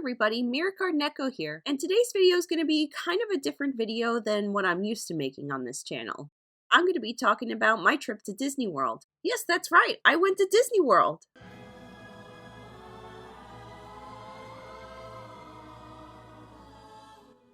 everybody, Mirrorcard Neko here, and today's video is going to be kind of a different video than what I'm used to making on this channel. I'm going to be talking about my trip to Disney World. Yes, that's right, I went to Disney World!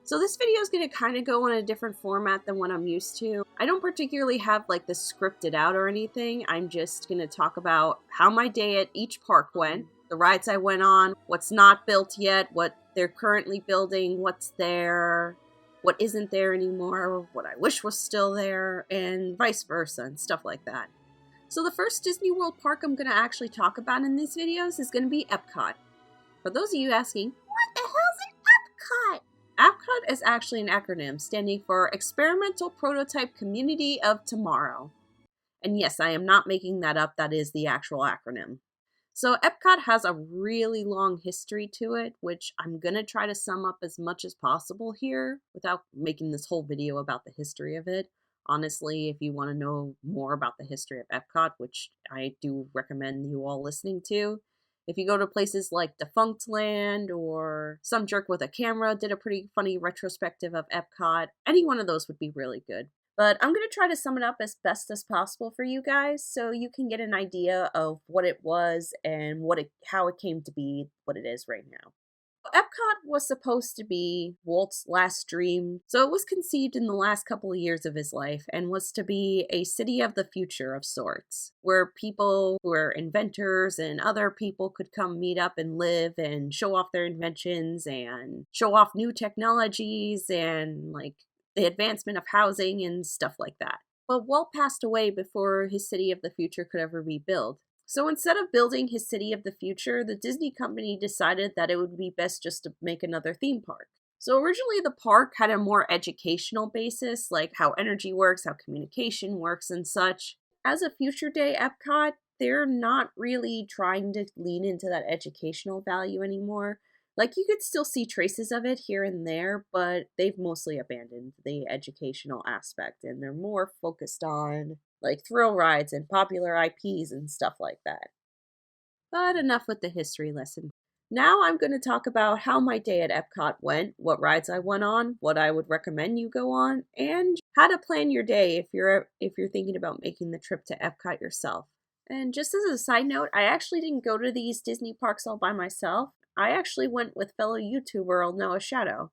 So this video is going to kind of go in a different format than what I'm used to. I don't particularly have like this scripted out or anything. I'm just going to talk about how my day at each park went, the rides I went on, what's not built yet, what they're currently building, what's there, what isn't there anymore, what I wish was still there, and vice versa and stuff like that. So the first Disney World park I'm going to actually talk about in these videos is going to be Epcot. For those of you asking, what the hell's an Epcot? Epcot is actually an acronym standing for Experimental Prototype Community of Tomorrow. And yes, I am not making that up, that is the actual acronym. So Epcot has a really long history to it, which I'm going to try to sum up as much as possible here without making this whole video about the history of it. Honestly, if you want to know more about the history of Epcot, which I do recommend you all listening to, if you go to places like Defunct Land or Some Jerk with a Camera did a pretty funny retrospective of Epcot, any one of those would be really good. But I'm going to try to sum it up as best as possible for you guys so you can get an idea of what it was and how it came to be what it is right now. Epcot was supposed to be Walt's last dream, so it was conceived in the last couple of years of his life and was to be a city of the future of sorts, where people who are inventors and other people could come meet up and live and show off their inventions and show off new technologies and like the advancement of housing and stuff like that. But Walt passed away before his city of the future could ever be built. So instead of building his city of the future, the Disney company decided that it would be best just to make another theme park. So originally the park had a more educational basis, like how energy works, how communication works and such. As a future day Epcot, they're not really trying to lean into that educational value anymore. Like, you could still see traces of it here and there, but they've mostly abandoned the educational aspect, and they're more focused on, like, thrill rides and popular IPs and stuff like that. But enough with the history lesson. Now I'm going to talk about how my day at Epcot went, what rides I went on, what I would recommend you go on, and how to plan your day if you're thinking about making the trip to Epcot yourself. And just as a side note, I actually didn't go to these Disney parks all by myself. I actually went with fellow YouTuber Noah Shadow.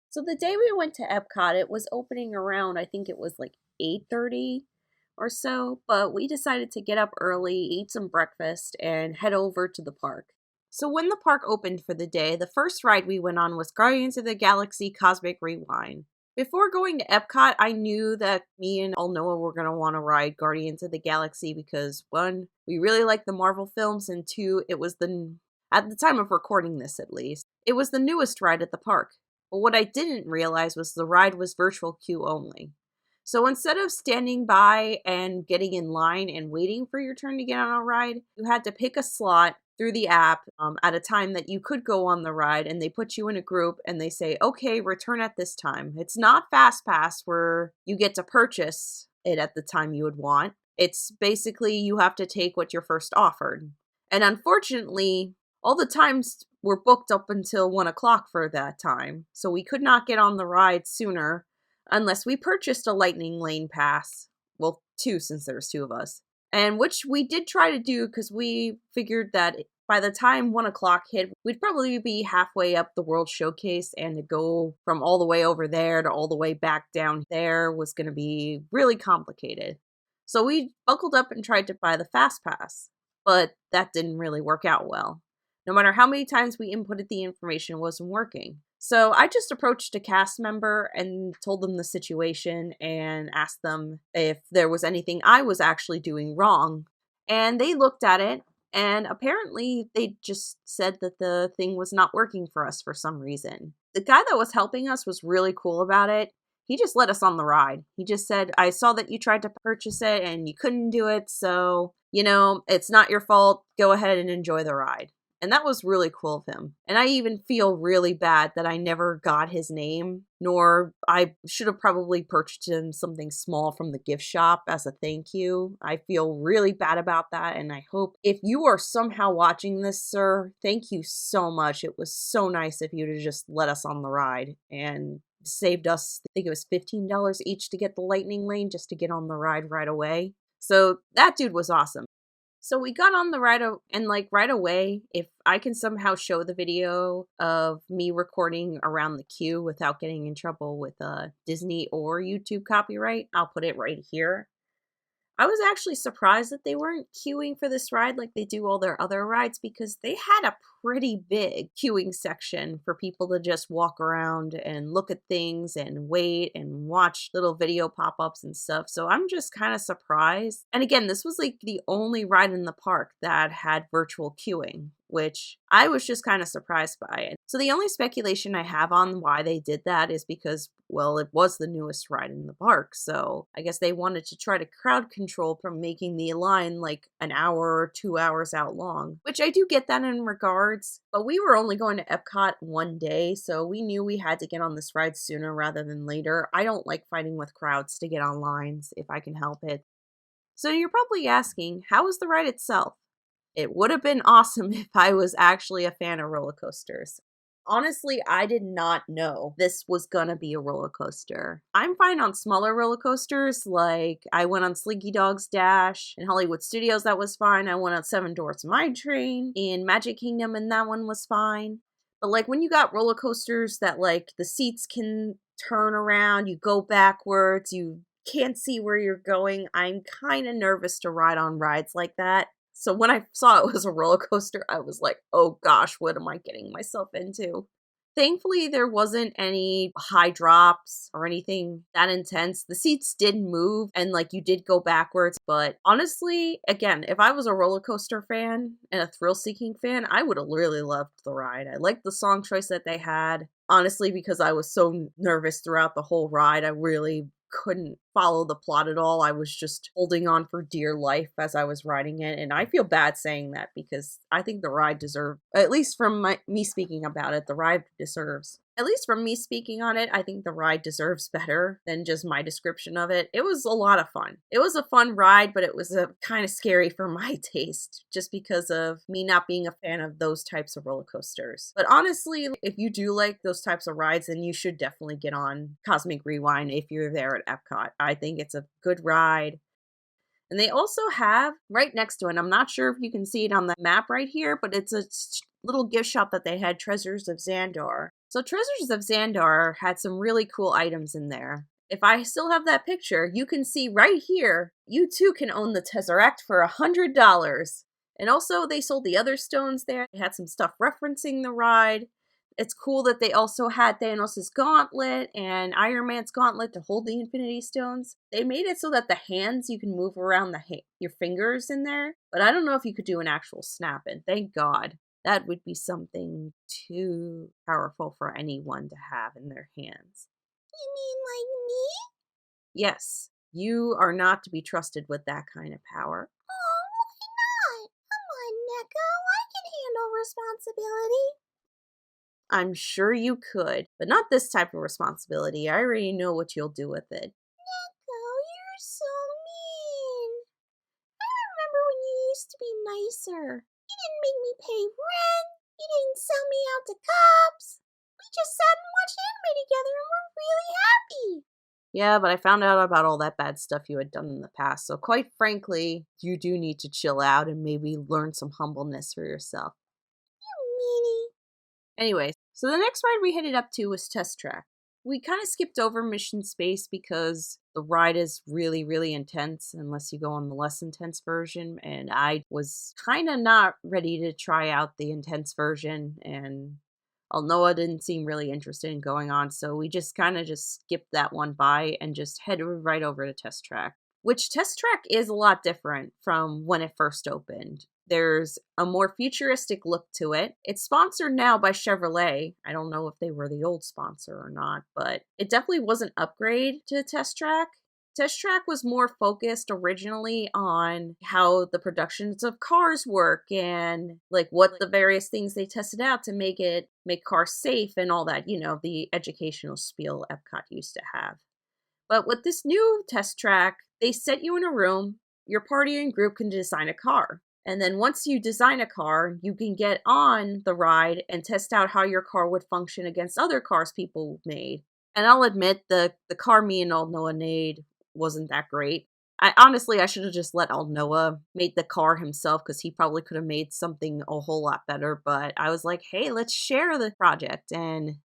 So the day we went to Epcot, it was opening around, I think it was like 8:30 or so, but we decided to get up early, eat some breakfast, and head over to the park. So when the park opened for the day, the first ride we went on was Guardians of the Galaxy Cosmic Rewind. Before going to Epcot, I knew that me and Noah were going to want to ride Guardians of the Galaxy because, one, we really like the Marvel films, and two, it was at the time of recording this at least, it was the newest ride at the park. But what I didn't realize was the ride was virtual queue only. So instead of standing by and getting in line and waiting for your turn to get on a ride, you had to pick a slot through the app at a time that you could go on the ride, and they put you in a group and they say, okay, return at this time. It's not Fast Pass where you get to purchase it at the time you would want. It's basically you have to take what you're first offered. And unfortunately, all the times were booked up until 1 o'clock for that time. So we could not get on the ride sooner unless we purchased a Lightning Lane pass. Well, 2 since there's 2 of us. And which we did try to do because we figured that by the time 1 o'clock hit, we'd probably be halfway up the World Showcase, and to go from all the way over there to all the way back down there was going to be really complicated. So we buckled up and tried to buy the Fast Pass, but that didn't really work out well. No matter how many times we inputted the information, it wasn't working. So I just approached a cast member and told them the situation and asked them if there was anything I was actually doing wrong. And they looked at it, and apparently they just said that the thing was not working for us for some reason. The guy that was helping us was really cool about it. He just let us on the ride. He just said, I saw that you tried to purchase it and you couldn't do it, so, it's not your fault. Go ahead and enjoy the ride. And that was really cool of him. And I even feel really bad that I never got his name, nor I should have probably purchased him something small from the gift shop as a thank you. I feel really bad about that, and I hope if you are somehow watching this, sir, thank you so much. It was so nice of you to just let us on the ride and saved us, I think it was $15 each to get the lightning lane just to get on the ride right away. So that dude was awesome. So we got on the ride and like right away, if I can somehow show the video of me recording around the queue without getting in trouble with Disney or YouTube copyright, I'll put it right here. I was actually surprised that they weren't queuing for this ride like they do all their other rides, because they had a pretty big queuing section for people to just walk around and look at things and wait and watch little video pop-ups and stuff. So I'm just kind of surprised. And again, this was like the only ride in the park that had virtual queuing, which I was just kind of surprised by it. So the only speculation I have on why they did that is because, well, it was the newest ride in the park. So I guess they wanted to try to crowd control from making the line like an hour or 2 hours out long, which I do get that in regards. But we were only going to Epcot one day, so we knew we had to get on this ride sooner rather than later. I don't like fighting with crowds to get on lines if I can help it. So you're probably asking, how was the ride itself? It would have been awesome if I was actually a fan of roller coasters. Honestly, I did not know this was gonna be a roller coaster. I'm fine on smaller roller coasters, like I went on Slinky Dog's Dash in Hollywood Studios, that was fine. I went on Seven Dwarfs Mine Train in Magic Kingdom, and that one was fine. But like when you got roller coasters that like the seats can turn around, you go backwards, you can't see where you're going, I'm kind of nervous to ride on rides like that. So when I saw it was a roller coaster, I was like, oh gosh, what am I getting myself into? Thankfully, there wasn't any high drops or anything that intense. The seats did move and like you did go backwards. But honestly, again, if I was a roller coaster fan and a thrill-seeking fan, I would have really loved the ride. I liked the song choice that they had. Honestly, because I was so nervous throughout the whole ride, I really couldn't follow the plot at all. I was just holding on for dear life as I was riding it, and I feel bad saying that because I think the ride deserved, at least from me speaking about it, the ride deserves. At least from me speaking on it, I think the ride deserves better than just my description of it. It was a lot of fun. It was a fun ride, but it was kind of scary for my taste, just because of me not being a fan of those types of roller coasters. But honestly, if you do like those types of rides, then you should definitely get on Cosmic Rewind if you're there at Epcot. I think it's a good ride. And they also have right next to it, I'm not sure if you can see it on the map right here, but it's a little gift shop that they had, Treasures of Xandar. So Treasures of Xandar had some really cool items in there. If I still have that picture, you can see right here, you too can own the Tesseract for $100. And also they sold the other stones there. They had some stuff referencing the ride. It's cool that they also had Thanos' gauntlet and Iron Man's gauntlet to hold the Infinity Stones. They made it so that the hands, you can move around your fingers in there, but I don't know if you could do an actual snap-in. Thank God. That would be something too powerful for anyone to have in their hands. You mean like me? Yes, you are not to be trusted with that kind of power. Oh, why not? Come on, Neko. I can handle responsibility. I'm sure you could, but not this type of responsibility. I already know what you'll do with it. Neko, you're so mean. I remember when you used to be nicer. You didn't make me pay rent. You didn't sell me out to cops. We just sat and watched anime together and were really happy. Yeah, but I found out about all that bad stuff you had done in the past, so quite frankly, you do need to chill out and maybe learn some humbleness for yourself. You meanie. Anyways, so the next ride we headed up to was Test Track. We kind of skipped over Mission Space because the ride is really, really intense unless you go on the less intense version, and I was kind of not ready to try out the intense version, and Noah didn't seem really interested in going on, so we just kind of just skipped that one by and just headed right over to Test Track, which Test Track is a lot different from when it first opened. There's a more futuristic look to it. It's sponsored now by Chevrolet. I don't know if they were the old sponsor or not, but it definitely was an upgrade to Test Track. Test Track was more focused originally on how the productions of cars work and like what the various things they tested out to make cars safe and all that, the educational spiel Epcot used to have. But with this new Test Track, they set you in a room, your party and group can design a car. And then once you design a car, you can get on the ride and test out how your car would function against other cars people made. And I'll admit, the car me and old Noah made wasn't that great. I should have just let old Noah make the car himself because he probably could have made something a whole lot better. But I was like, hey, let's share the project. And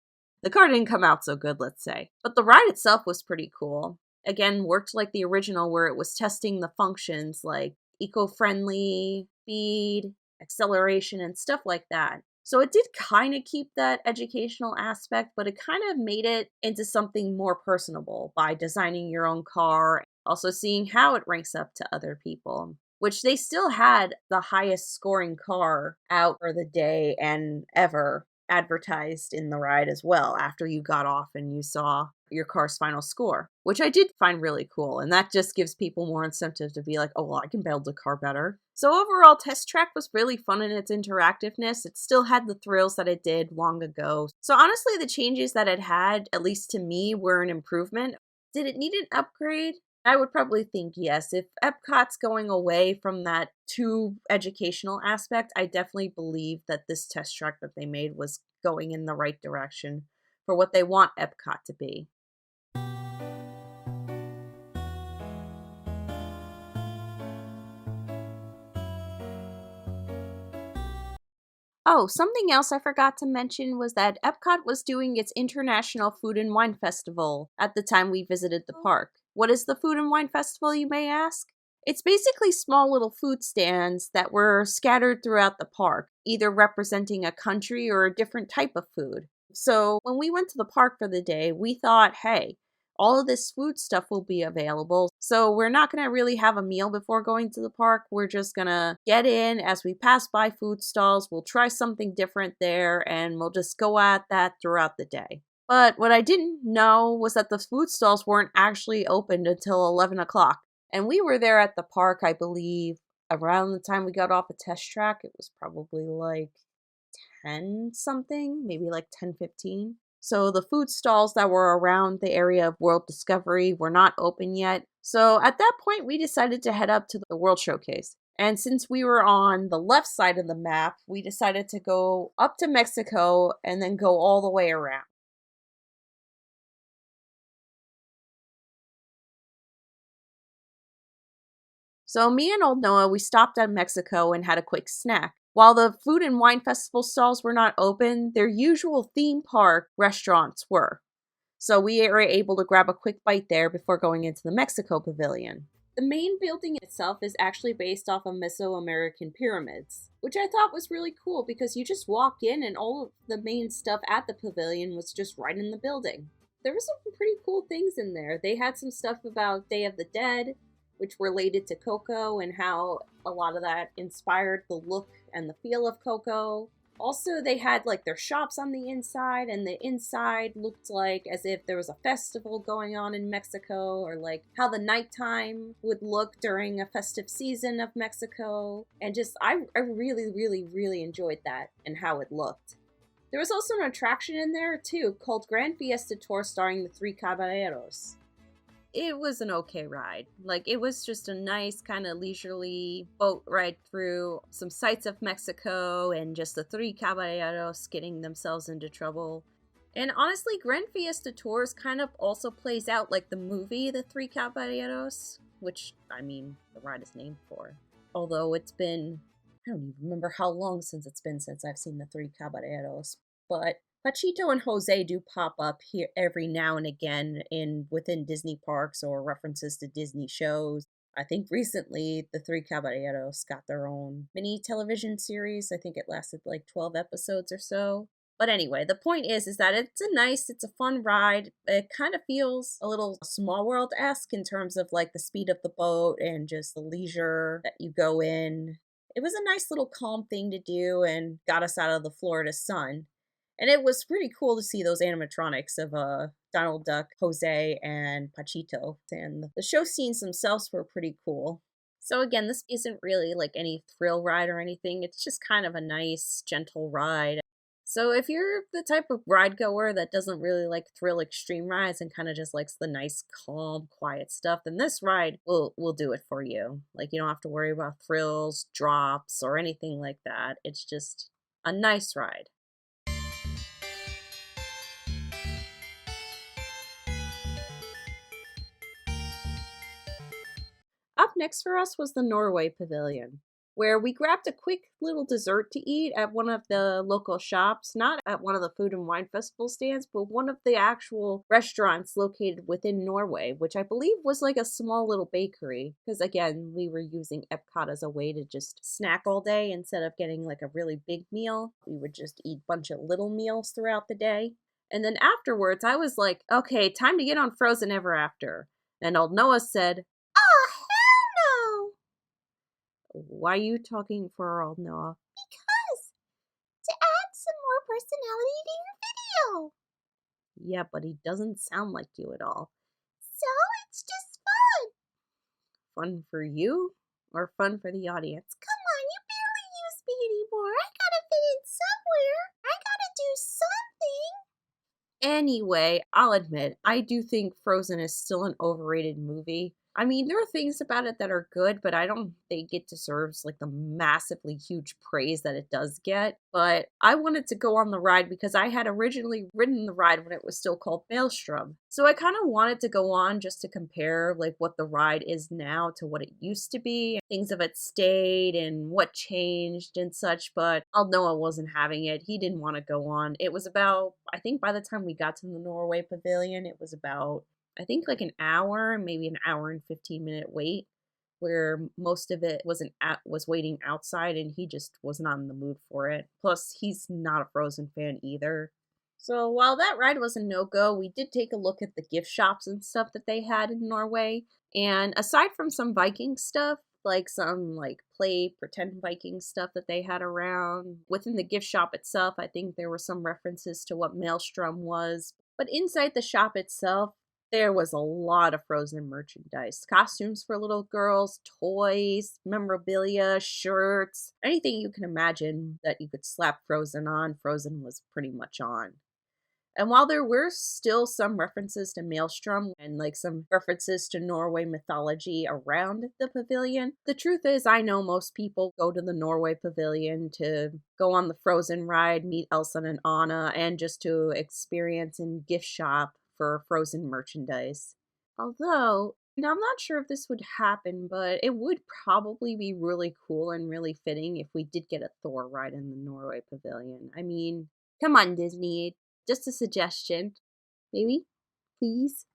the car didn't come out so good, let's say. But the ride itself was pretty cool. Again, worked like the original where it was testing the functions like eco-friendly, speed, acceleration, and stuff like that. So it did kind of keep that educational aspect, but it kind of made it into something more personable by designing your own car, also seeing how it ranks up to other people, which they still had the highest scoring car out for the day and ever advertised in the ride as well after you got off and you saw your car's final score, which I did find really cool. And that just gives people more incentive to be like, oh, well, I can build a car better. So overall, Test Track was really fun in its interactiveness. It still had the thrills that it did long ago. So honestly, the changes that it had, at least to me, were an improvement. Did it need an upgrade? I would probably think yes. If Epcot's going away from that too educational aspect, I definitely believe that this Test Track that they made was going in the right direction for what they want Epcot to be. Oh, something else I forgot to mention was that Epcot was doing its International Food and Wine Festival at the time we visited the park. What is the Food and Wine Festival, you may ask? It's basically small little food stands that were scattered throughout the park, either representing a country or a different type of food. So when we went to the park for the day, we thought, hey, all of this food stuff will be available. So we're not going to really have a meal before going to the park. We're just going to get in as we pass by food stalls. We'll try something different there and we'll just go at that throughout the day. But what I didn't know was that the food stalls weren't actually opened until 11 o'clock. And we were there at the park, I believe, around the time we got off a Test Track. It was probably like 10 something, maybe like 10:15. So the food stalls that were around the area of World Discovery were not open yet. So at that point, we decided to head up to the World Showcase. And since we were on the left side of the map, we decided to go up to Mexico and then go all the way around. So me and old Noah, we stopped at Mexico and had a quick snack. While the food and wine festival stalls were not open, their usual theme park restaurants were. So we were able to grab a quick bite there before going into the Mexico Pavilion. The main building itself is actually based off of Mesoamerican pyramids, which I thought was really cool because you just walk in and all of the main stuff at the pavilion was just right in the building. There were some pretty cool things in there. They had some stuff about Day of the Dead, which related to Coco and how a lot of that inspired the look and the feel of Coco. Also, they had like their shops on the inside, and the inside looked like as if there was a festival going on in Mexico, or like how the nighttime would look during a festive season of Mexico. And just, I really, really, really enjoyed that and how it looked. There was also an attraction in there too called Grand Fiesta Tour starring the Three Caballeros. It was an okay ride. Like, it was just a nice kind of leisurely boat ride through some sights of Mexico and just the Three Caballeros getting themselves into trouble. And honestly, Grand Fiesta Tours kind of also plays out like the movie The Three Caballeros, which, I mean, the ride is named for. Although it's been, I don't even remember how long since I've seen The Three Caballeros, but Pachito and Jose do pop up here every now and again within Disney parks or references to Disney shows. I think recently the Three Caballeros got their own mini television series. I think it lasted like 12 episodes or so. But anyway, the point is that it's a fun ride. It kind of feels a little Small World-esque in terms of like the speed of the boat and just the leisure that you go in. It was a nice little calm thing to do and got us out of the Florida sun. And it was pretty cool to see those animatronics of Donald Duck, Jose, and Pachito. And the show scenes themselves were pretty cool. So again, this isn't really like any thrill ride or anything. It's just kind of a nice, gentle ride. So if you're the type of ride goer that doesn't really like thrill extreme rides and kind of just likes the nice, calm, quiet stuff, then this ride will do it for you. Like you don't have to worry about thrills, drops, or anything like that. It's just a nice ride. Up next for us was the Norway Pavilion, where we grabbed a quick little dessert to eat at one of the local shops, not at one of the Food and Wine Festival stands, but one of the actual restaurants located within Norway, which I believe was like a small little bakery. Because again, we were using Epcot as a way to just snack all day instead of getting like a really big meal. We would just eat a bunch of little meals throughout the day. And then afterwards, I was like, okay, time to get on Frozen Ever After. And old Noah said, Oh, hell no! why are you talking for old Noah? Because to add some more personality to your video. Yeah, but he doesn't sound like you at all. So it's just fun. Fun for you or fun for the audience? Come on, you barely use me anymore. I gotta fit in somewhere. I gotta do something. Anyway, I'll admit, I do think Frozen is still an overrated movie. I mean, there are things about it that are good, but I don't think it deserves like the massively huge praise that it does get. But I wanted to go on the ride because I had originally ridden the ride when it was still called Maelstrom. So I kind of wanted to go on just to compare like what the ride is now to what it used to be, things of its state and what changed and such. But I'll know I wasn't having it. He didn't want to go on. It was about, I think by the time we got to the Norway Pavilion, it was about I think like an hour, maybe an hour and 15-minute wait, where most of it was waiting outside and he just was not in the mood for it. Plus, he's not a Frozen fan either. So while that ride was a no-go, we did take a look at the gift shops and stuff that they had in Norway. And aside from some Viking stuff, like some like play pretend Viking stuff that they had around, within the gift shop itself, I think there were some references to what Maelstrom was. But inside the shop itself, there was a lot of Frozen merchandise. Costumes for little girls, toys, memorabilia, shirts, anything you can imagine that you could slap Frozen on, Frozen was pretty much on. And while there were still some references to Maelstrom and like some references to Norway mythology around the pavilion, the truth is I know most people go to the Norway pavilion to go on the Frozen ride, meet Elsa and Anna, and just to experience and gift shop for Frozen merchandise. Although, now I'm not sure if this would happen, but it would probably be really cool and really fitting if we did get a Thor ride in the Norway pavilion. I mean, come on, Disney. Just a suggestion. Maybe? Please?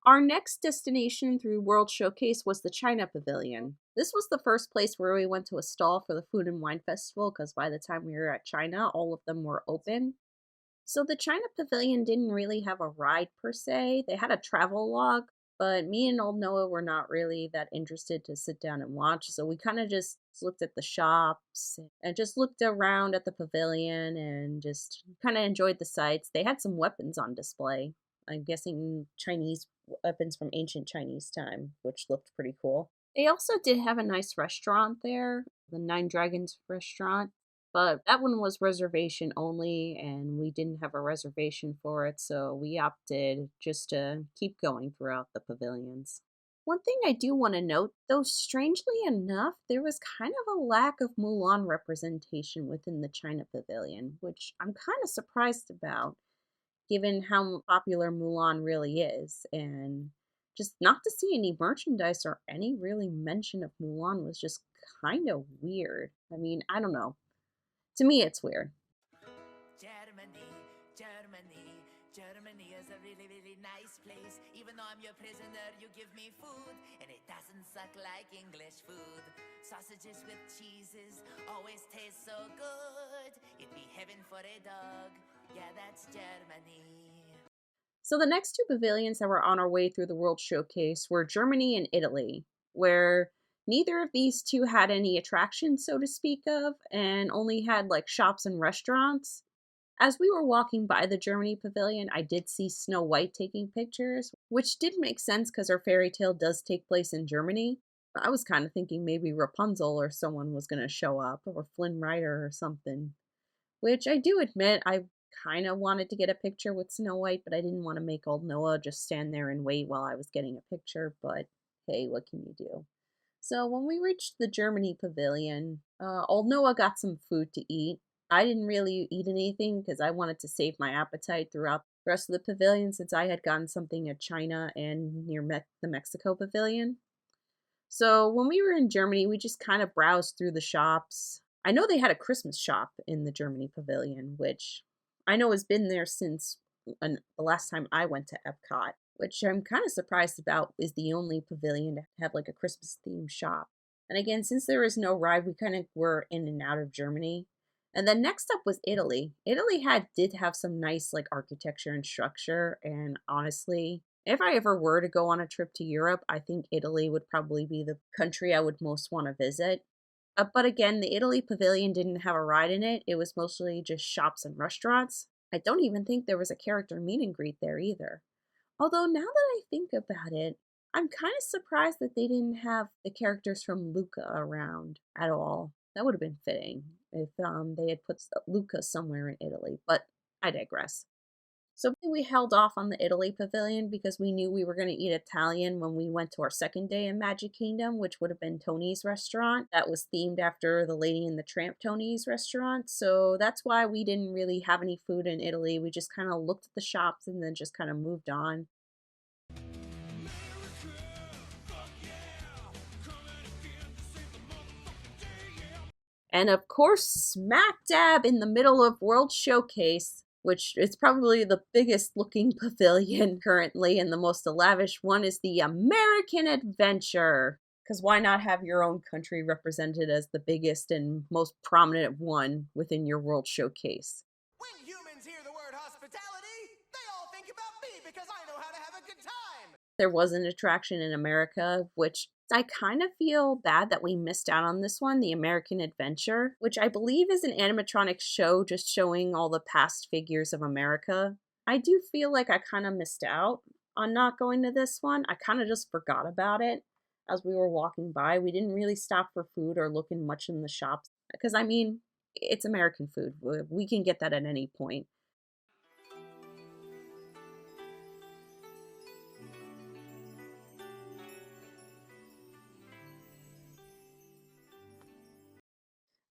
Our next destination through World Showcase was the China Pavilion. This was the first place where we went to a stall for the Food and Wine Festival because by the time we were at China, all of them were open. So the China Pavilion didn't really have a ride per se. They had a travel log, but me and old Noah were not really that interested to sit down and watch. So we kind of just looked at the shops and just looked around at the pavilion and just kind of enjoyed the sights. They had some weapons on display. I'm guessing Chinese weapons from ancient Chinese time, which looked pretty cool. They also did have a nice restaurant there, the Nine Dragons restaurant, but that one was reservation only, and we didn't have a reservation for it, so we opted just to keep going throughout the pavilions. One thing I do want to note, though strangely enough, there was kind of a lack of Mulan representation within the China Pavilion, which I'm kind of surprised about, given how popular Mulan really is, and just not to see any merchandise or any really mention of Mulan was just kind of weird. I mean, I don't know. To me, it's weird. Germany, Germany, Germany is a really, really nice place. Even though I'm your prisoner, you give me food, and it doesn't suck like English food. Sausages with cheeses always taste so good. It'd be heaven for a dog. Yeah, that's Germany. So the next two pavilions that were on our way through the World Showcase were Germany and Italy, where Neither of these two had any attractions, so to speak of, and only had like shops and restaurants. As we were walking by the Germany pavilion, I did see Snow White taking pictures, which did make sense because her fairy tale does take place in Germany. I was kind of thinking maybe Rapunzel or someone was going to show up, or Flynn Rider or something. Which I do admit, I kind of wanted to get a picture with Snow White, but I didn't want to make old Noah just stand there and wait while I was getting a picture. But hey, what can you do? So when we reached the Germany pavilion, old Noah got some food to eat. I didn't really eat anything because I wanted to save my appetite throughout the rest of the pavilion since I had gotten something at China and near the Mexico pavilion. So when we were in Germany, we just kind of browsed through the shops. I know they had a Christmas shop in the Germany pavilion, which I know has been there since the last time I went to Epcot, which I'm kind of surprised about is the only pavilion to have like a Christmas themed shop. And again, since there is no ride, we kind of were in and out of Germany. And then next up was Italy. Italy did have some nice like architecture and structure, and honestly, if I ever were to go on a trip to Europe, I think Italy would probably be the country I would most want to visit. But again, the Italy pavilion didn't have a ride in it. It was mostly just shops and restaurants. I don't even think there was a character meet and greet there either. Although now that I think about it, I'm kind of surprised that they didn't have the characters from Luca around at all. That would have been fitting if they had put Luca somewhere in Italy, but I digress. So we held off on the Italy pavilion because we knew we were going to eat Italian when we went to our second day in Magic Kingdom, which would have been Tony's restaurant. That was themed after the Lady and the Tramp Tony's restaurant. So that's why we didn't really have any food in Italy. We just kind of looked at the shops and then just kind of moved on. And of course, smack dab in the middle of World Showcase, which is probably the biggest looking pavilion currently and the most lavish one, is the American Adventure. Because why not have your own country represented as the biggest and most prominent one within your World Showcase? When humans hear the word hospitality, they all think about me because I know how to have a good time. There was an attraction in America, which I kind of feel bad that we missed out on this one, the American Adventure, which I believe is an animatronic show just showing all the past figures of America. I do feel like I kind of missed out on not going to this one. I kind of just forgot about it as we were walking by. We didn't really stop for food or look in much in the shops because, I mean, it's American food. We can get that at any point.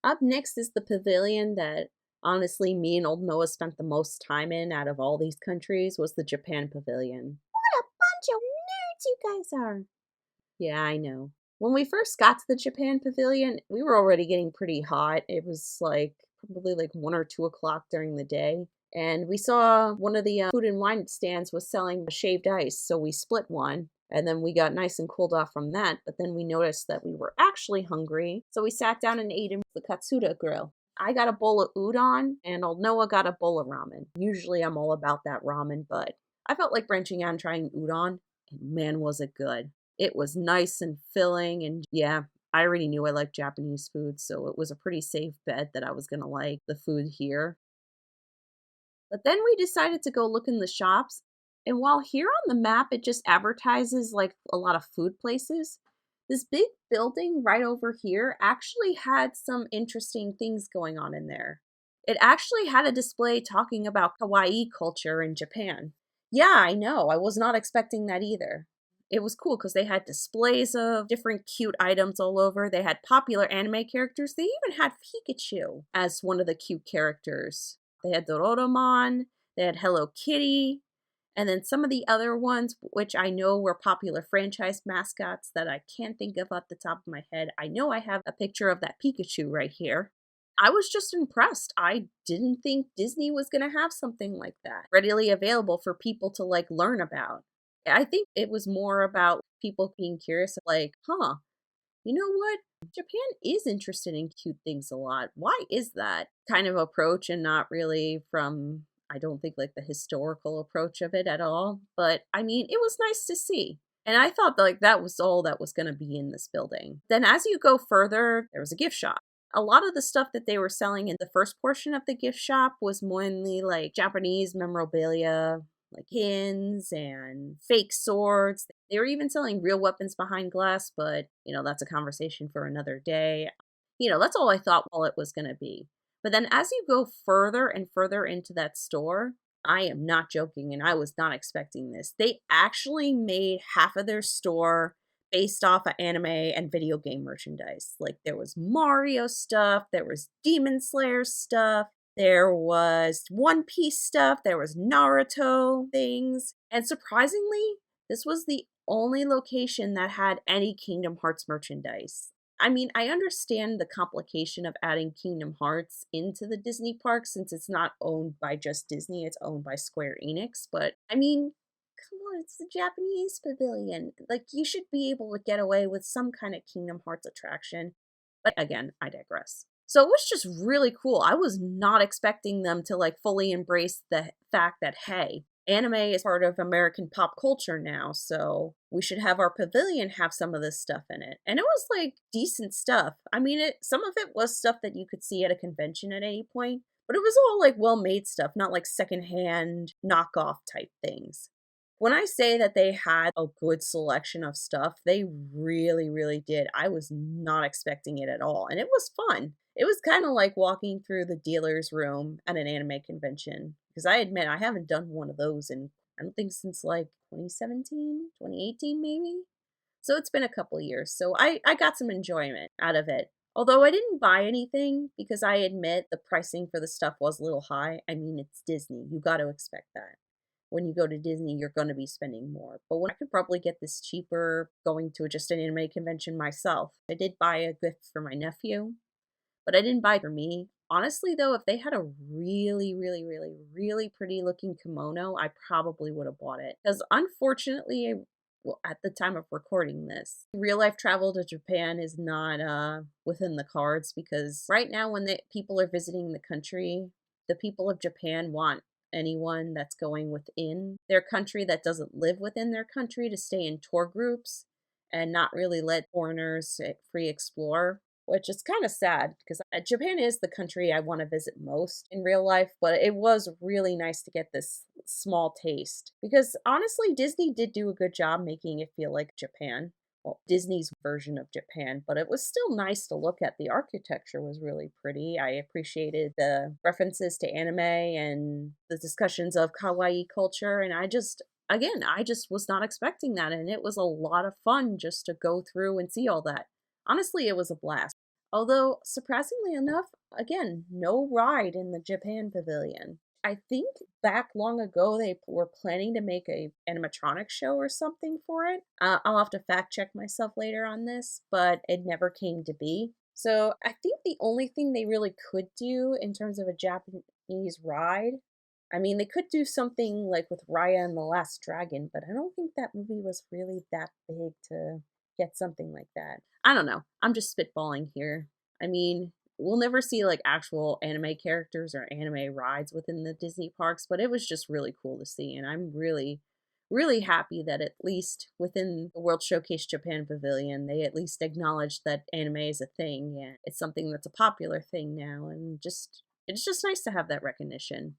Up next is the pavilion that honestly me and old Noah spent the most time in out of all these countries was the Japan pavilion. What a bunch of nerds you guys are. Yeah, I know. When we first got to the Japan pavilion, we were already getting pretty hot. It was like probably like 1 or 2 o'clock during the day. And we saw one of the food and wine stands was selling shaved ice, so we split one. And then we got nice and cooled off from that, but then we noticed that we were actually hungry, so we sat down and ate in the Katsuda grill. I got a bowl of udon, and old Noah got a bowl of ramen. Usually I'm all about that ramen, but I felt like branching out and trying udon, and man was it good. It was nice and filling, and yeah, I already knew I liked Japanese food, so it was a pretty safe bet that I was gonna like the food here. But then we decided to go look in the shops. And while here on the map it just advertises like a lot of food places, this big building right over here actually had some interesting things going on in there. It actually had a display talking about kawaii culture in Japan. Yeah, I know, I was not expecting that either. It was cool because they had displays of different cute items all over. They had popular anime characters. They even had Pikachu as one of the cute characters. They had Doraemon, they had Hello Kitty, and then some of the other ones, which I know were popular franchise mascots that I can't think of off the top of my head. I know I have a picture of that Pikachu right here. I was just impressed. I didn't think Disney was going to have something like that readily available for people to like learn about. I think it was more about people being curious, like, you know what? Japan is interested in cute things a lot. Why is that kind of approach and not really from, I don't think, like the historical approach of it at all. But I mean, it was nice to see. And I thought like that was all that was going to be in this building. Then as you go further, there was a gift shop. A lot of the stuff that they were selling in the first portion of the gift shop was mainly like Japanese memorabilia, like pins and fake swords. They were even selling real weapons behind glass, but, that's a conversation for another day. That's all I thought all it was going to be. But then as you go further and further into that store, I am not joking, and I was not expecting this. They actually made half of their store based off of anime and video game merchandise. Like, there was Mario stuff, there was Demon Slayer stuff, there was One Piece stuff, there was Naruto things. And surprisingly, this was the only location that had any Kingdom Hearts merchandise. I mean, I understand the complication of adding Kingdom Hearts into the Disney park since it's not owned by just Disney, it's owned by Square Enix. But, I mean, come on, it's the Japanese pavilion. Like, you should be able to get away with some kind of Kingdom Hearts attraction. But again, I digress. So it was just really cool. I was not expecting them to like fully embrace the fact that, hey, anime is part of American pop culture now, so we should have our pavilion have some of this stuff in it. And it was like decent stuff. I mean, some of it was stuff that you could see at a convention at any point, but it was all like well-made stuff, not like secondhand knockoff type things. When I say that they had a good selection of stuff, they really, really did. I was not expecting it at all, and it was fun. It was kind of like walking through the dealer's room at an anime convention, because I admit I haven't done one of those in, I don't think since like 2017, 2018 maybe? So it's been a couple years, so I got some enjoyment out of it. Although I didn't buy anything, because I admit the pricing for the stuff was a little high. I mean, it's Disney. You got to expect that. When you go to Disney, you're going to be spending more. But when I could probably get this cheaper going to just an anime convention myself. I did buy a gift for my nephew, but I didn't buy it for me. Honestly, though, if they had a really, really, really, really pretty looking kimono, I probably would have bought it. Because unfortunately, at the time of recording this, real life travel to Japan is not within the cards, because right now when people are visiting the country, the people of Japan want anyone that's going within their country that doesn't live within their country to stay in tour groups and not really let foreigners free explore, which is kind of sad because Japan is the country I want to visit most in real life, but it was really nice to get this small taste because honestly, Disney did do a good job making it feel like Japan. Well, Disney's version of Japan, but it was still nice to look at. The architecture was really pretty. I appreciated the references to anime and the discussions of kawaii culture, and I just was not expecting that, and it was a lot of fun just to go through and see all that. Honestly, it was a blast. Although, surprisingly enough, again, no ride in the Japan pavilion. I think back long ago they were planning to make a animatronic show or something for it. I'll have to fact check myself later on this, but it never came to be. So I think the only thing they really could do in terms of a Japanese ride, I mean, they could do something like with Raya and the Last Dragon, but I don't think that movie was really that big to get something like that. I don't know. I'm just spitballing here. I mean, we'll never see like actual anime characters or anime rides within the Disney parks, but it was just really cool to see. And I'm really, really happy that at least within the World Showcase Japan Pavilion, they at least acknowledged that anime is a thing and it's something that's a popular thing now. And it's just nice to have that recognition.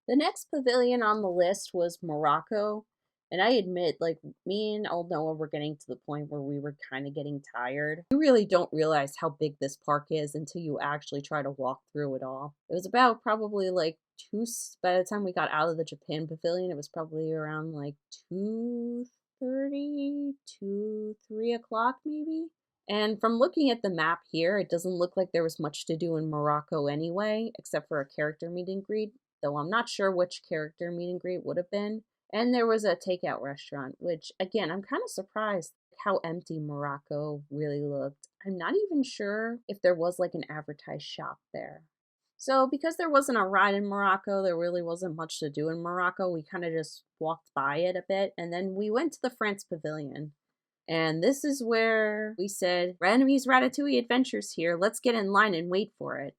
The next pavilion on the list was Morocco. And I admit, like, me and old Noah were getting to the point where we were kind of getting tired. You really don't realize how big this park is until you actually try to walk through it all. It was about probably like by the time we got out of the Japan pavilion, it was probably around like 2:30 to 3 o'clock maybe. And from looking at the map here, it doesn't look like there was much to do in Morocco anyway, except for a character meet and greet, though I'm not sure which character meet and greet would have been. And there was a takeout restaurant, which, again, I'm kind of surprised how empty Morocco really looked. I'm not even sure if there was like an advertised shop there. So because there wasn't a ride in Morocco, there really wasn't much to do in Morocco. We kind of just walked by it a bit, and then we went to the France Pavilion. And this is where we said, Randomy's Ratatouille Adventures here. Let's get in line and wait for it.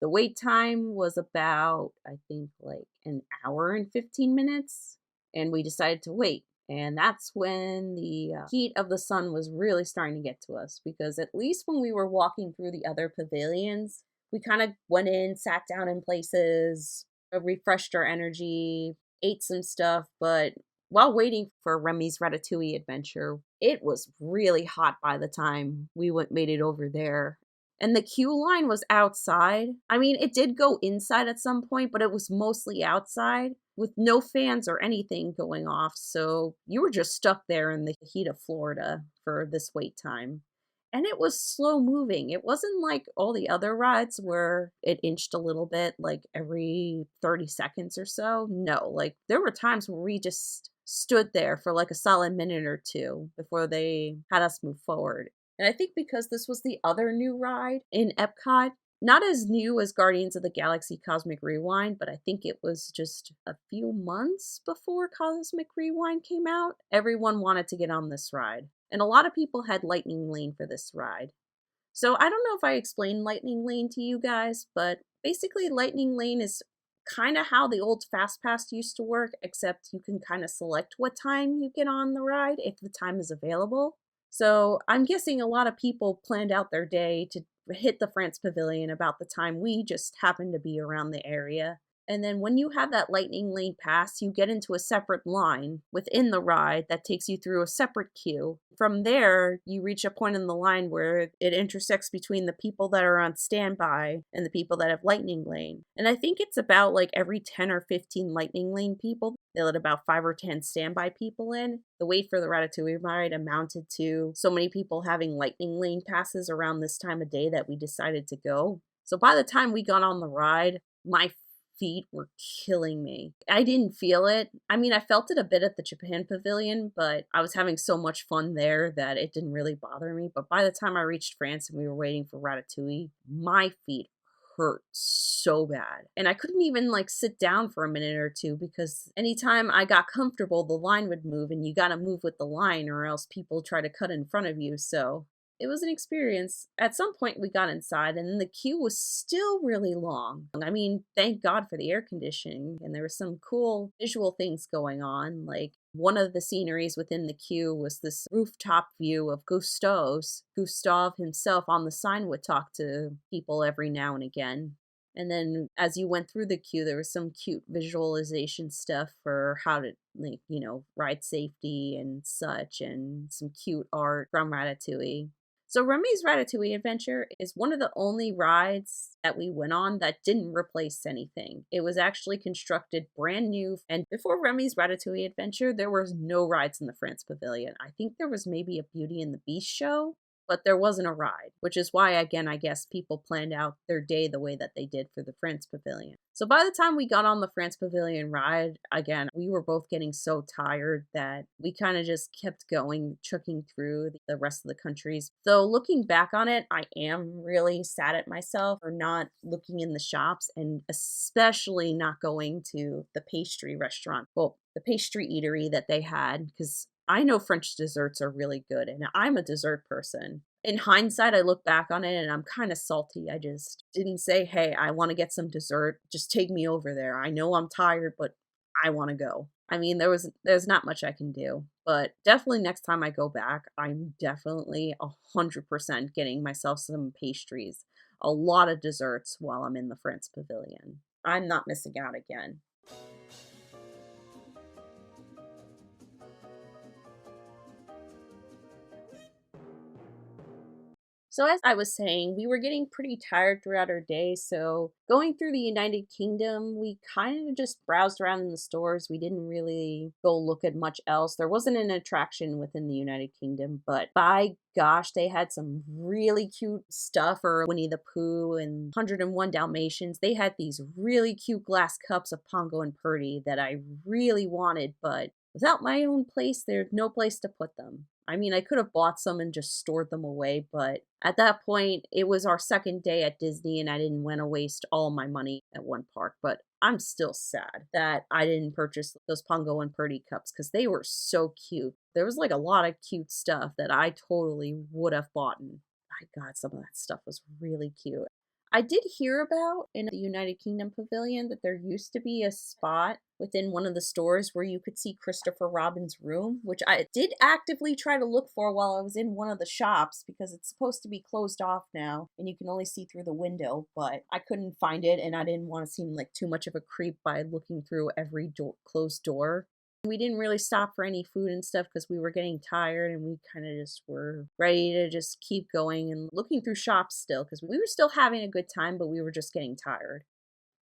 The wait time was about, I think, like an hour and 15 minutes, and we decided to wait. And that's when the heat of the sun was really starting to get to us, because at least when we were walking through the other pavilions, we kind of went in, sat down in places, refreshed our energy, ate some stuff, but while waiting for Remy's Ratatouille adventure, it was really hot by the time we made it over there. And the queue line was outside. I mean, it did go inside at some point, but it was mostly outside with no fans or anything going off. So you were just stuck there in the heat of Florida for this wait time. And it was slow moving. It wasn't like all the other rides where it inched a little bit, like every 30 seconds or so. No, like there were times where we just stood there for like a solid minute or two before they had us move forward. And I think because this was the other new ride in Epcot, not as new as Guardians of the Galaxy Cosmic Rewind, but I think it was just a few months before Cosmic Rewind came out, everyone wanted to get on this ride. And a lot of people had Lightning Lane for this ride. So I don't know if I explained Lightning Lane to you guys, but basically Lightning Lane is kind of how the old Fast Pass used to work, except you can kind of select what time you get on the ride if the time is available. So I'm guessing a lot of people planned out their day to hit the France Pavilion about the time we just happened to be around the area. And then when you have that Lightning Lane pass, you get into a separate line within the ride that takes you through a separate queue. From there, you reach a point in the line where it intersects between the people that are on standby and the people that have Lightning Lane. And I think it's about like every 10 or 15 Lightning Lane people, they let about 5 or 10 standby people in. The wait for the Ratatouille ride amounted to so many people having Lightning Lane passes around this time of day that we decided to go. So by the time we got on the ride, my feet were killing me. I didn't feel it. I mean, I felt it a bit at the Japan Pavilion, but I was having so much fun there that it didn't really bother me. But by the time I reached France and we were waiting for Ratatouille, my feet hurt so bad. And I couldn't even like sit down for a minute or two because anytime I got comfortable, the line would move and you gotta move with the line or else people try to cut in front of you. So it was an experience. At some point we got inside and then the queue was still really long. I mean, thank God for the air conditioning, and there were some cool visual things going on. Like one of the sceneries within the queue was this rooftop view of Gusteau's. Gustave himself on the sign would talk to people every now and again. And then as you went through the queue, there was some cute visualization stuff for how to, like, you know, ride safety and such, and some cute art from Ratatouille. So Remy's Ratatouille Adventure is one of the only rides that we went on that didn't replace anything. It was actually constructed brand new, and before Remy's Ratatouille Adventure, there was no rides in the France Pavilion. I think there was maybe a Beauty and the Beast show, but there wasn't a ride, which is why, again, I guess people planned out their day the way that they did for the France Pavilion. So by the time we got on the France Pavilion ride, again, we were both getting so tired that we kind of just kept going, chucking through the rest of the countries. So looking back on it, I am really sad at myself for not looking in the shops and especially not going to the pastry restaurant. Well, the pastry eatery that they had, because I know French desserts are really good, and I'm a dessert person. In hindsight, I look back on it and I'm kind of salty. I just didn't say, hey, I want to get some dessert. Just take me over there. I know I'm tired, but I want to go. I mean, there's not much I can do, but definitely next time I go back, I'm definitely 100% getting myself some pastries, a lot of desserts while I'm in the France Pavilion. I'm not missing out again. So as I was saying, we were getting pretty tired throughout our day, so going through the United Kingdom, we kind of just browsed around in the stores. We didn't really go look at much else. There wasn't an attraction within the United Kingdom, but by gosh, they had some really cute stuff for Winnie the Pooh and 101 Dalmatians. They had these really cute glass cups of Pongo and Purdy that I really wanted, but without my own place, there's no place to put them. I mean, I could have bought some and just stored them away, but at that point, it was our second day at Disney and I didn't want to waste all my money at one park. But I'm still sad that I didn't purchase those Pongo and Purdy cups because they were so cute. There was like a lot of cute stuff that I totally would have bought. And my God, some of that stuff was really cute. I did hear about in the United Kingdom Pavilion that there used to be a spot within one of the stores where you could see Christopher Robin's room, which I did actively try to look for while I was in one of the shops because it's supposed to be closed off now and you can only see through the window, but I couldn't find it and I didn't want to seem like too much of a creep by looking through every closed door. We didn't really stop for any food and stuff because we were getting tired and we kind of just were ready to just keep going and looking through shops still because we were still having a good time, but we were just getting tired.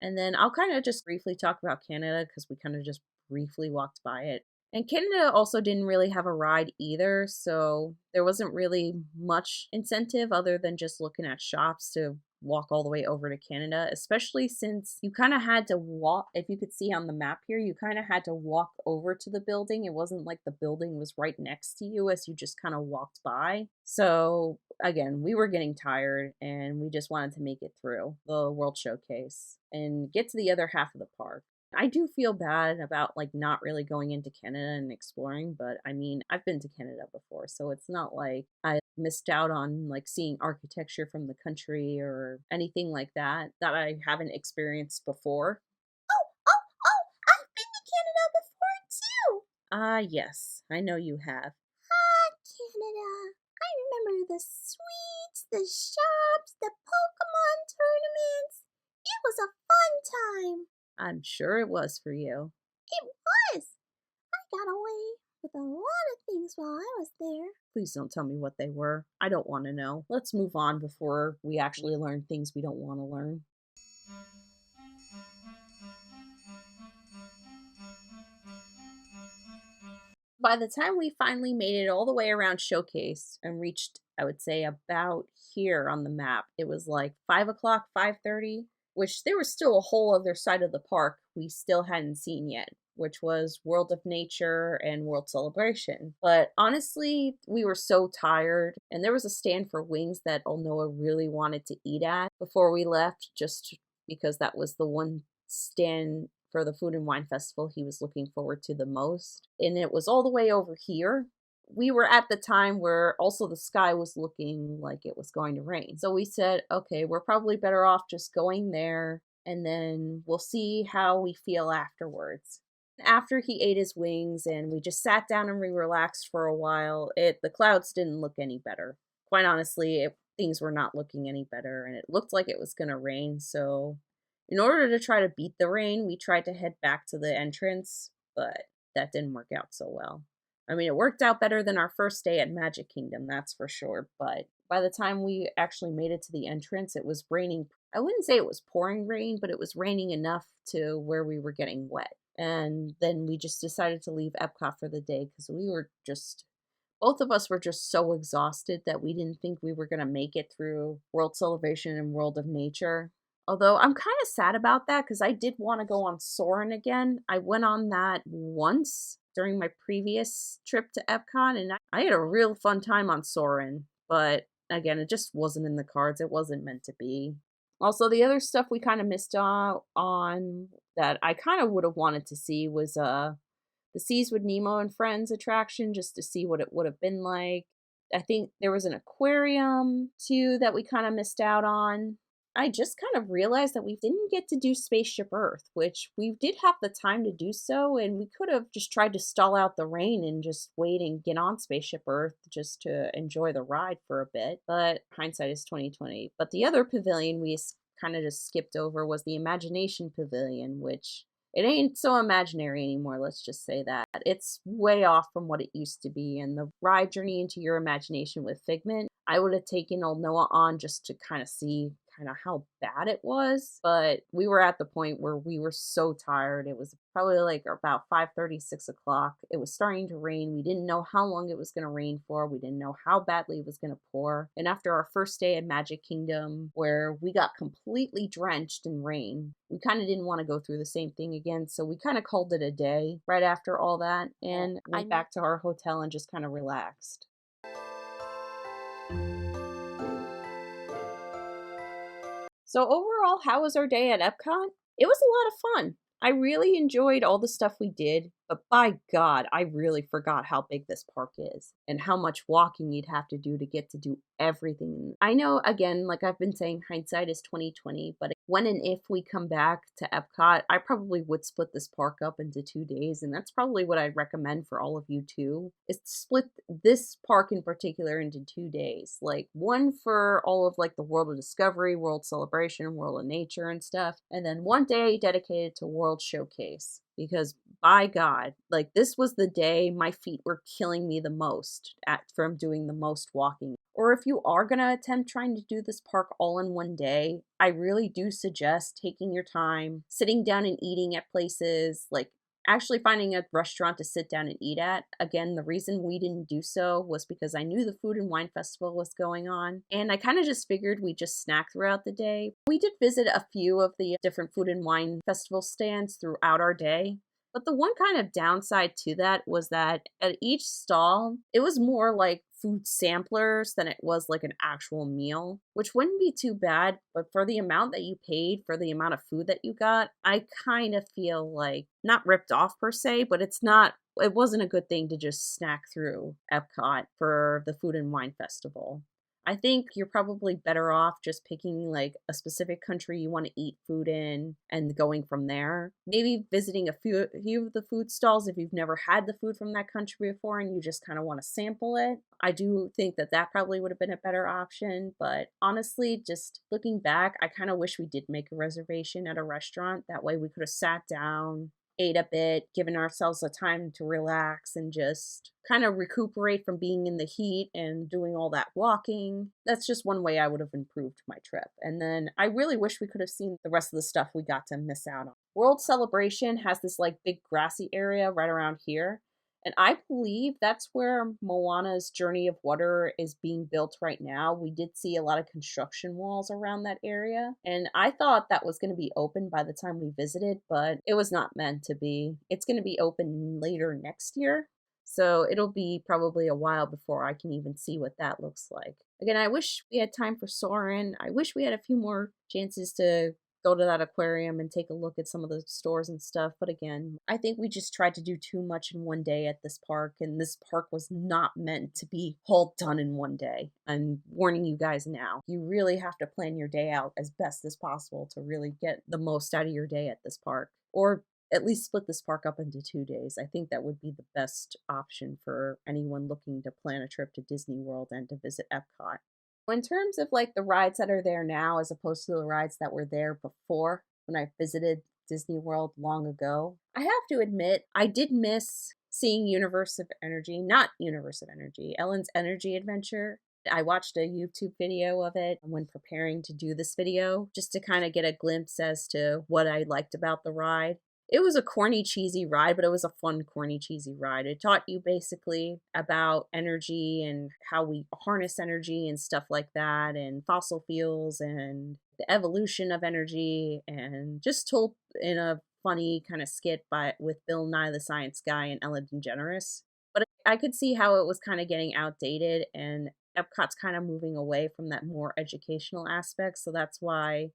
And then I'll kind of just briefly talk about Canada because we kind of just briefly walked by it. And Canada also didn't really have a ride either, so there wasn't really much incentive other than just looking at shops to walk all the way over to Canada, especially since you kind of had to walk. If you could see on the map here, you kind of had to walk over to the building. It wasn't like the building was right next to you as you just kind of walked by. So again, we were getting tired and we just wanted to make it through the World Showcase and get to the other half of the park. I do feel bad about like not really going into Canada and exploring, but I mean, I've been to Canada before, so it's not like I missed out on like seeing architecture from the country or anything like that I haven't experienced before. I've been to Canada before too. Yes, I know you have. Canada. I remember the sweets, the shops, the Pokemon tournaments. It was a fun time. I'm sure it was for you. It was. I got away with a lot of things while I was there. Please don't tell me what they were. I don't want to know. Let's move on before we actually learn things we don't want to learn. By the time we finally made it all the way around Showcase and reached, I would say, about here on the map, it was like 5 o'clock, 5:30, which there was still a whole other side of the park we still hadn't seen yet, which was World of Nature and World Celebration. But honestly, we were so tired, and there was a stand for wings that Noah really wanted to eat at before we left, just because that was the one stand for the Food and Wine Festival he was looking forward to the most. And it was all the way over here. We were at the time where also the sky was looking like it was going to rain. So we said, okay, we're probably better off just going there and then we'll see how we feel afterwards. After he ate his wings and we just sat down and we relaxed for a while, the clouds didn't look any better. Quite honestly, things were not looking any better and it looked like it was going to rain. So in order to try to beat the rain, we tried to head back to the entrance, but that didn't work out so well. I mean, it worked out better than our first day at Magic Kingdom, that's for sure. But by the time we actually made it to the entrance, it was raining. I wouldn't say it was pouring rain, but it was raining enough to where we were getting wet. And then we just decided to leave Epcot for the day because both of us were just so exhausted that we didn't think we were going to make it through World Celebration and World of Nature. Although I'm kind of sad about that because I did want to go on Soarin' again. I went on that once during my previous trip to Epcot, and I had a real fun time on Soarin'. But again, it just wasn't in the cards. It wasn't meant to be. Also, the other stuff we kind of missed out on that I kind of would have wanted to see was the Seas with Nemo and Friends attraction, just to see what it would have been like. I think there was an aquarium, too, that we kind of missed out on. I just kind of realized that we didn't get to do Spaceship Earth, which we did have the time to do so, and we could have just tried to stall out the rain and just wait and get on Spaceship Earth just to enjoy the ride for a bit, but hindsight is 2020. But the other pavilion we kind of just skipped over was the Imagination Pavilion, which it ain't so imaginary anymore, let's just say that. It's way off from what it used to be, and the ride Journey into Your Imagination with Figment, I would have taken old Noah on just to kind of see how bad it was, but we were at the point where we were so tired. It was probably like about 5:30, 6 o'clock. It was starting to rain. We didn't know how long it was going to rain for. We didn't know how badly it was going to pour. And after our first day at Magic Kingdom, where we got completely drenched in rain, we kind of didn't want to go through the same thing again. So we kind of called it a day right after all that and went back to our hotel and just kind of relaxed. So overall, how was our day at Epcot? It was a lot of fun. I really enjoyed all the stuff we did. But by God, I really forgot how big this park is and how much walking you'd have to do to get to do everything. I know, again, like I've been saying, hindsight is 2020, but when and if we come back to Epcot, I probably would split this park up into 2 days, and that's probably what I'd recommend for all of you too, is to split this park in particular into 2 days. Like one for all of like the World of Discovery, World Celebration, World of Nature and stuff, and then one day dedicated to World Showcase. Because by God, like this was the day my feet were killing me the most from doing the most walking. Or if you are going to attempt trying to do this park all in one day, I really do suggest taking your time, sitting down and eating at places, like actually finding a restaurant to sit down and eat at. Again, the reason we didn't do so was because I knew the Food and Wine Festival was going on, and I kind of just figured we'd just snack throughout the day. We did visit a few of the different Food and Wine Festival stands throughout our day. But the one kind of downside to that was that at each stall, it was more like food samplers than it was like an actual meal, which wouldn't be too bad. But for the amount that you paid, for the amount of food that you got, I kind of feel like not ripped off per se, but it wasn't a good thing to just snack through Epcot for the Food and Wine Festival. I think you're probably better off just picking like a specific country you want to eat food in and going from there. Maybe visiting a few of the food stalls if you've never had the food from that country before and you just kind of want to sample it. I do think that probably would have been a better option, but honestly, just looking back, I kind of wish we did make a reservation at a restaurant. That way we could have sat down, ate a bit, given ourselves a time to relax and just kind of recuperate from being in the heat and doing all that walking. That's just one way I would have improved my trip. And then I really wish we could have seen the rest of the stuff we got to miss out on. World Celebration has this like big grassy area right around here. And I believe that's where Moana's Journey of Water is being built right now. We did see a lot of construction walls around that area. And I thought that was going to be open by the time we visited, but it was not meant to be. It's going to be open later next year. So it'll be probably a while before I can even see what that looks like. Again, I wish we had time for Soarin'. I wish we had a few more chances to go to that aquarium and take a look at some of the stores and stuff. But again, I think we just tried to do too much in one day at this park, and this park was not meant to be all done in one day. I'm warning you guys now. You really have to plan your day out as best as possible to really get the most out of your day at this park. Or at least split this park up into 2 days. I think that would be the best option for anyone looking to plan a trip to Disney World and to visit Epcot. In terms of like the rides that are there now as opposed to the rides that were there before when I visited Disney World long ago, I have to admit I did miss seeing Ellen's Energy Adventure. I watched a YouTube video of it when preparing to do this video just to kind of get a glimpse as to what I liked about the ride. It was a corny, cheesy ride, but it was a fun, corny, cheesy ride. It taught you basically about energy and how we harness energy and stuff like that, and fossil fuels and the evolution of energy, and just told in a funny kind of skit with Bill Nye the Science Guy and Ellen DeGeneres. But I could see how it was kind of getting outdated, and Epcot's kind of moving away from that more educational aspect, so that's why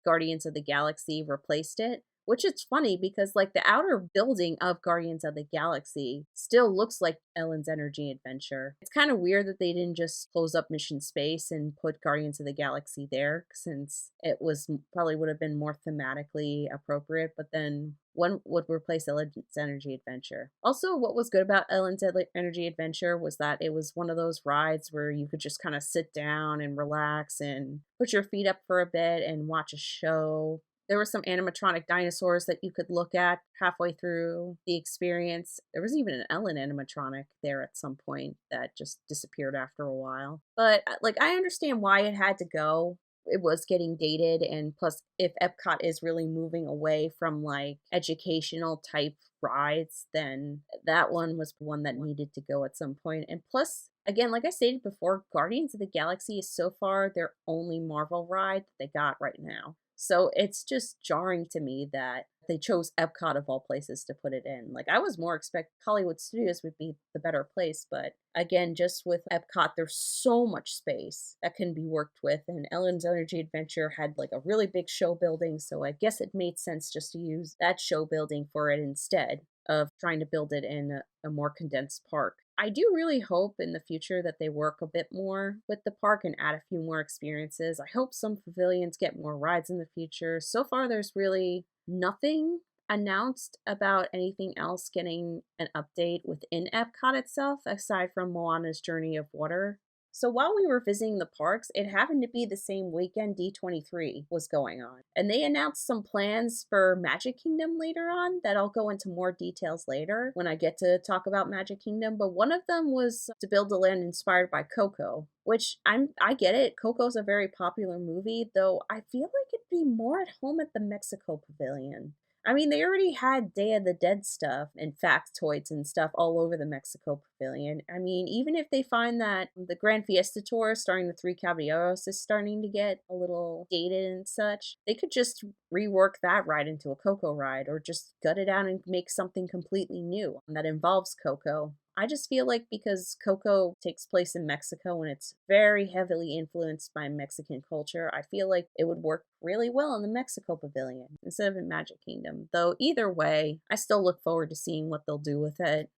Guardians of the Galaxy replaced it. Which is funny because like the outer building of Guardians of the Galaxy still looks like Ellen's Energy Adventure. It's kind of weird that they didn't just close up Mission Space and put Guardians of the Galaxy there, since it was probably would have been more thematically appropriate, but then one would replace Ellen's Energy Adventure. Also, what was good about Ellen's Energy Adventure was that it was one of those rides where you could just kind of sit down and relax and put your feet up for a bit and watch a show. There were some animatronic dinosaurs that you could look at halfway through the experience. There was even an Ellen animatronic there at some point that just disappeared after a while. But like, I understand why it had to go. It was getting dated, and plus if Epcot is really moving away from like educational type rides, then that one was one that needed to go at some point. And plus, again, like I stated before, Guardians of the Galaxy is so far their only Marvel ride that they got right now. So it's just jarring to me that they chose Epcot of all places to put it in. Like, I was more expect Hollywood Studios would be the better place, but again, just with Epcot, there's so much space that can be worked with, and Ellen's Energy Adventure had like a really big show building, so I guess it made sense just to use that show building for it instead of trying to build it in a more condensed park. I do really hope in the future that they work a bit more with the park and add a few more experiences. I hope some pavilions get more rides in the future. So far, there's really nothing announced about anything else getting an update within Epcot itself, aside from Moana's Journey of Water. So while we were visiting the parks, it happened to be the same weekend D23 was going on. And they announced some plans for Magic Kingdom later on that I'll go into more details later when I get to talk about Magic Kingdom. But one of them was to build a land inspired by Coco, which I get it. Coco's a very popular movie, though I feel like it'd be more at home at the Mexico Pavilion. I mean, they already had Day of the Dead stuff and factoids and stuff all over the Mexico Pavilion. I mean, even if they find that the Grand Fiesta Tour starring the Three Caballeros is starting to get a little dated and such, they could just rework that ride into a Coco ride or just gut it out and make something completely new that involves Coco. I just feel like because Coco takes place in Mexico and it's very heavily influenced by Mexican culture, I feel like it would work really well in the Mexico Pavilion instead of in Magic Kingdom. Though either way, I still look forward to seeing what they'll do with it.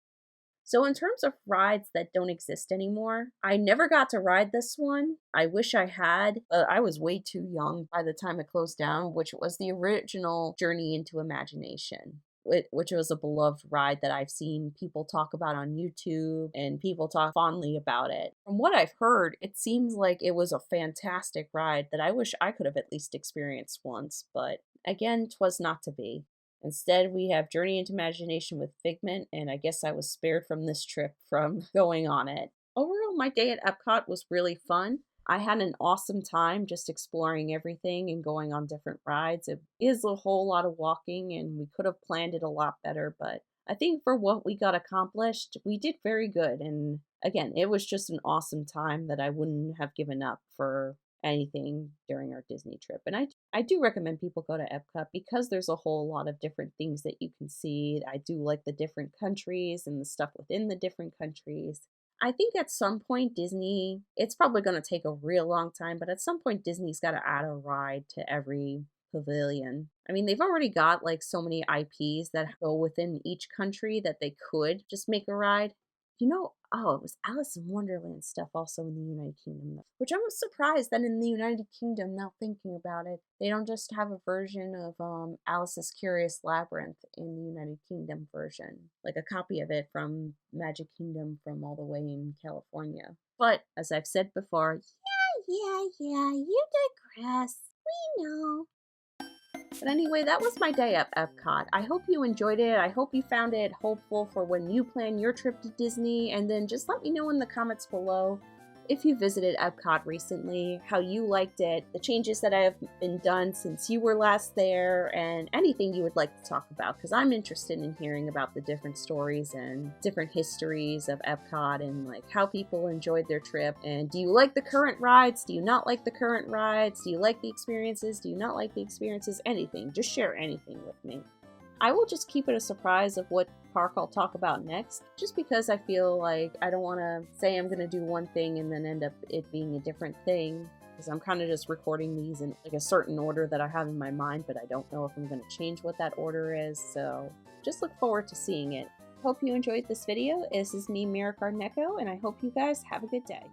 So in terms of rides that don't exist anymore, I never got to ride this one. I wish I had, but I was way too young by the time it closed down, which was the original Journey into Imagination, which was a beloved ride that I've seen people talk about on YouTube and people talk fondly about it. From what I've heard, it seems like it was a fantastic ride that I wish I could have at least experienced once, but again, 'twas not to be. Instead, we have Journey into Imagination with Figment, and I guess I was spared from this trip from going on it. Overall, my day at Epcot was really fun. I had an awesome time just exploring everything and going on different rides. It is a whole lot of walking, and we could have planned it a lot better, but I think for what we got accomplished, we did very good. And again, it was just an awesome time that I wouldn't have given up for anything during our Disney trip. And I do recommend people go to Epcot because there's a whole lot of different things that you can see. I do like the different countries and the stuff within the different countries. I think at some point Disney, it's probably going to take a real long time, but at some point Disney's got to add a ride to every pavilion. I mean, they've already got like so many IPs that go within each country that they could just make a ride. Oh, it was Alice in Wonderland stuff also in the United Kingdom, which I was surprised that in the United Kingdom, now thinking about it, they don't just have a version of Alice's Curious Labyrinth in the United Kingdom version, like a copy of it from Magic Kingdom from all the way in California. But as I've said before, Yeah, you digress. We know. But anyway, that was my day at Epcot. I hope you enjoyed it. I hope you found it hopeful for when you plan your trip to Disney. And then just let me know in the comments below if you visited Epcot recently, how you liked it, the changes that have been done since you were last there, and anything you would like to talk about, because I'm interested in hearing about the different stories and different histories of Epcot and like how people enjoyed their trip. And do you like the current rides? Do you not like the current rides? Do you like the experiences? Do you not like the experiences? Anything. Just share anything with me. I will just keep it a surprise of what park I'll talk about next, just because I feel like I don't want to say I'm going to do one thing and then end up it being a different thing, because I'm kind of just recording these in like a certain order that I have in my mind, but I don't know if I'm going to change what that order is, so just look forward to seeing it. Hope you enjoyed this video. This is me, Mirrorcard Neko, and I hope you guys have a good day.